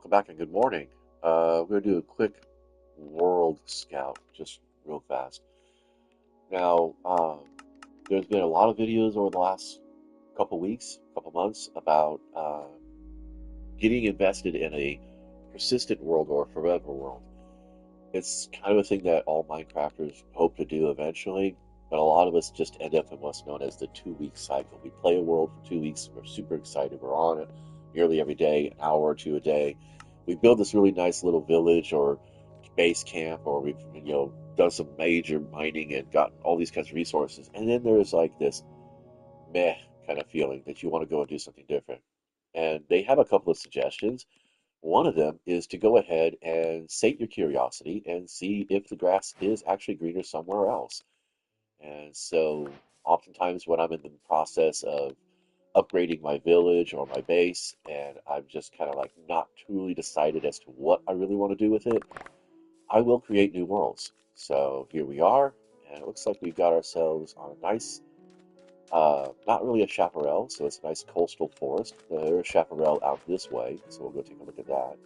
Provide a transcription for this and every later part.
Welcome back and good morning. We're going to do a quick world scout, just real fast. Now, there's been a lot of videos over the last couple weeks, couple months about getting invested in a persistent world or forever world. It's kind of a thing that all Minecrafters hope to do eventually, but a lot of us just end up in what's known as the 2 week cycle. We play a world for 2 weeks, we're super excited, we're on it nearly every day, an hour or two a day. We build this really nice little village or base camp, or we've done some major mining and gotten all these kinds of resources, and then there's like this meh kind of feeling that you want to go and do something different. And they have a couple of suggestions. One of them is to go ahead and sate your curiosity and see if the grass is actually greener somewhere else. And so, oftentimes, when I'm in the process of upgrading my village or my base, and I'm just kind of like not truly decided as to what I really want to do with it, I will create new worlds. So here we are, and it looks like we've got ourselves on a nice, not really a chaparral, so it's a nice coastal forest. There's a chaparral out this way, so we'll go take a look at that.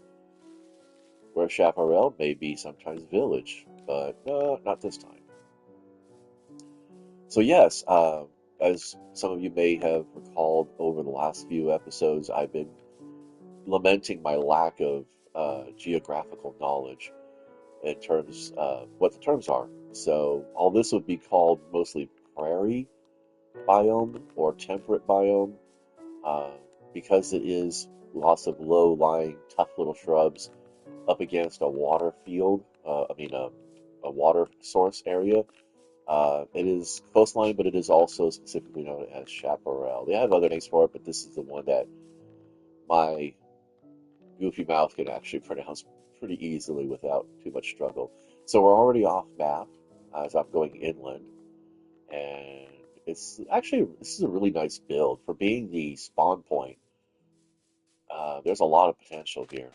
Where chaparral may be sometimes village, but not this time. So yes, as some of you may have recalled over the last few episodes, I've been lamenting my lack of geographical knowledge in terms of what the terms are. So all this would be called mostly prairie biome or temperate biome, uh, because it is lots of low-lying, tough little shrubs up against a water field. A water source area. It is coastline, but it is also specifically known as chaparral. They have other names for it, but this is the one that my goofy mouth can actually pronounce pretty easily without too much struggle. So we're already off map as I'm going inland, and it's actually this is a really nice build for being the spawn point. There's a lot of potential here.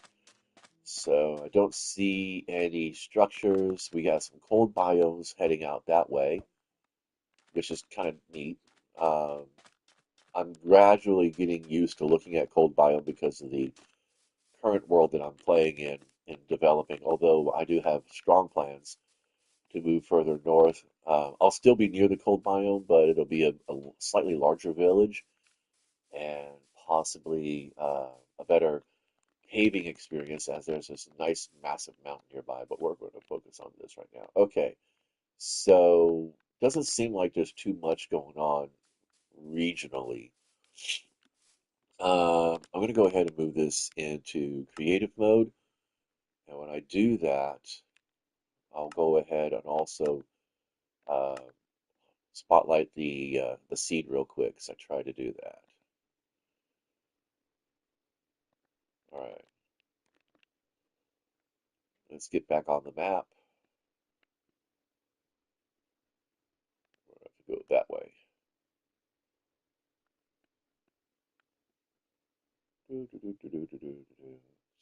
So I don't see any structures. We got some cold biomes heading out that way, which is kind of neat. Um, I'm gradually getting used to looking at cold biome because of the current world that I'm playing in and developing. Although I do have strong plans to move further north. I'll still be near the cold biome, but it'll be a slightly larger village and possibly a better caving experience as there's this nice massive mountain nearby. But we're going to focus on this right now. Okay, so doesn't seem like there's too much going on regionally. I'm going to go ahead and move this into creative mode. And when I do that, I'll go ahead and also uh, spotlight the scene real quick. So I try to do that. All right, let's get back on the map. We'll have to go that way.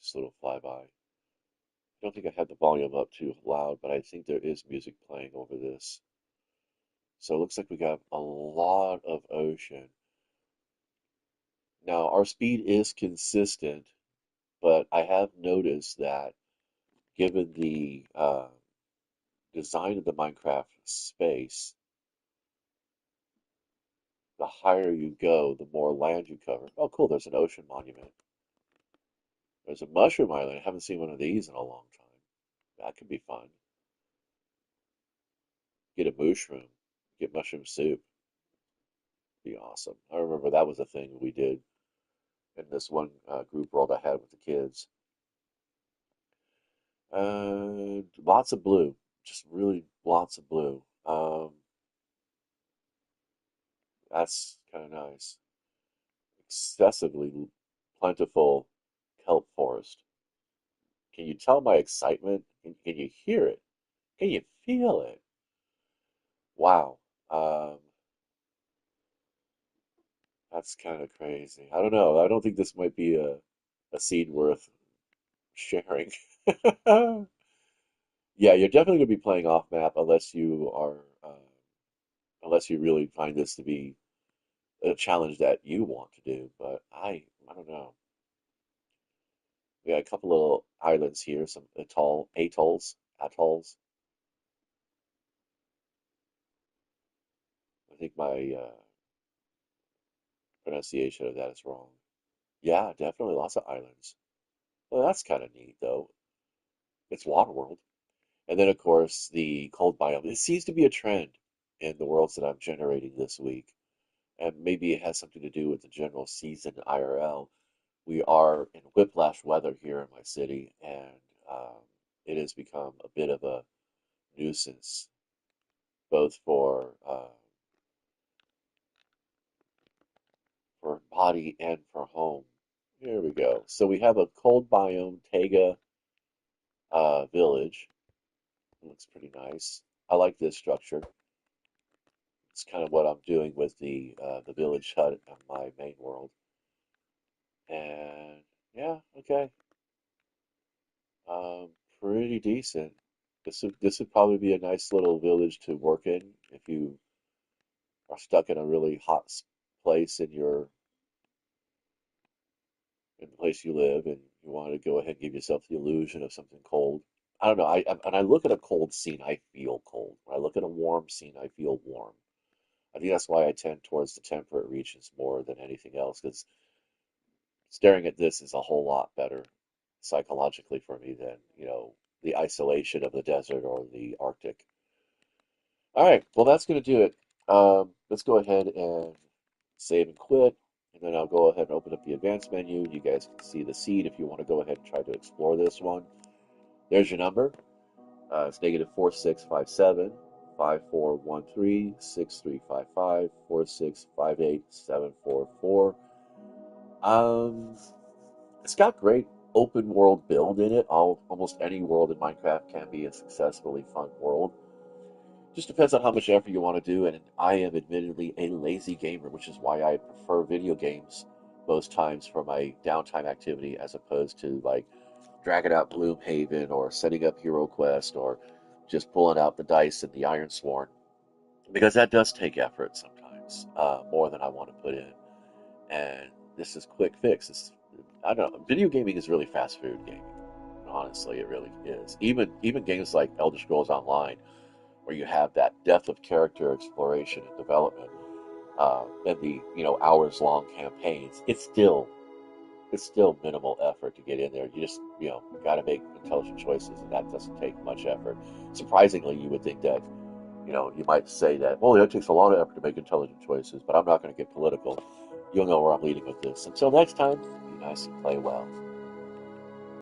Just a little flyby. I don't think I had the volume up too loud, but I think there is music playing over this. So it looks like we got a lot of ocean. Now, our speed is consistent, but I have noticed that given the design of the Minecraft space, the higher you go, the more land you cover. Oh, cool, there's an ocean monument. There's a mushroom island. I haven't seen one of these in a long time. That could be fun. Get a mushroom, get mushroom soup. Be awesome. I remember that was a thing we did in this one group world I had with the kids. Lots of blue, just really lots of blue. That's kind of nice. Excessively plentiful kelp forest. Can you tell my excitement? Can you hear it? Can you feel it? Wow. Um, that's kind of crazy. I don't know. I don't think this might be a seed worth sharing. Yeah, you're definitely going to be playing off map unless you are, unless you really find this to be a challenge that you want to do. But I don't know. We got a couple little islands here, some atolls. I think my pronunciation of that is wrong. Yeah, definitely lots of islands. Well, that's kind of neat, though. It's water world. And then, of course, the cold biome. It seems to be a trend in the worlds that I'm generating this week. And maybe it has something to do with the general season IRL. We are in whiplash weather here in my city, and it has become a bit of a nuisance, both for body and for home. Here we go. So we have a cold biome Taiga village. It looks pretty nice. I like this structure. It's kind of what I'm doing with the village hut on my main world. And yeah, okay. Um, Pretty decent. This would probably be a nice little village to work in if you are stuck in a really place in the place you live and you want to go ahead and give yourself the illusion of something cold. I don't know. When I look at a cold scene, I feel cold. When I look at a warm scene, I feel warm. I think that's why I tend towards the temperate regions more than anything else, because staring at this is a whole lot better psychologically for me than, the isolation of the desert or the Arctic. All right, well, that's going to do it. Let's go ahead and save and quit, and then I'll go ahead and open up the advanced menu. You guys can see the seed if you want to go ahead and try to explore this one. There's your number. It's negative 4657-5413-6355-4658-744. Um, it's got great open world build in it. Almost any world in Minecraft can be a successfully fun world. Just depends on how much effort you want to do, and I am admittedly a lazy gamer, which is why I prefer video games most times for my downtime activity as opposed to like dragging out Gloomhaven or setting up Hero Quest or just pulling out the dice and the Iron Sworn, because that does take effort sometimes, more than I want to put in. And this is quick fix. I don't know. Video gaming is really fast food gaming. Honestly, it really is. Even games like Elder Scrolls Online, where you have that depth of character exploration and development, and the hours long campaigns, it's still minimal effort to get in there. You just got to make intelligent choices, and that doesn't take much effort. Surprisingly, you would think that you might say that, well, it takes a lot of effort to make intelligent choices, but I'm not going to get political. You'll know where I'm leading with this. Until next time, be nice and play well.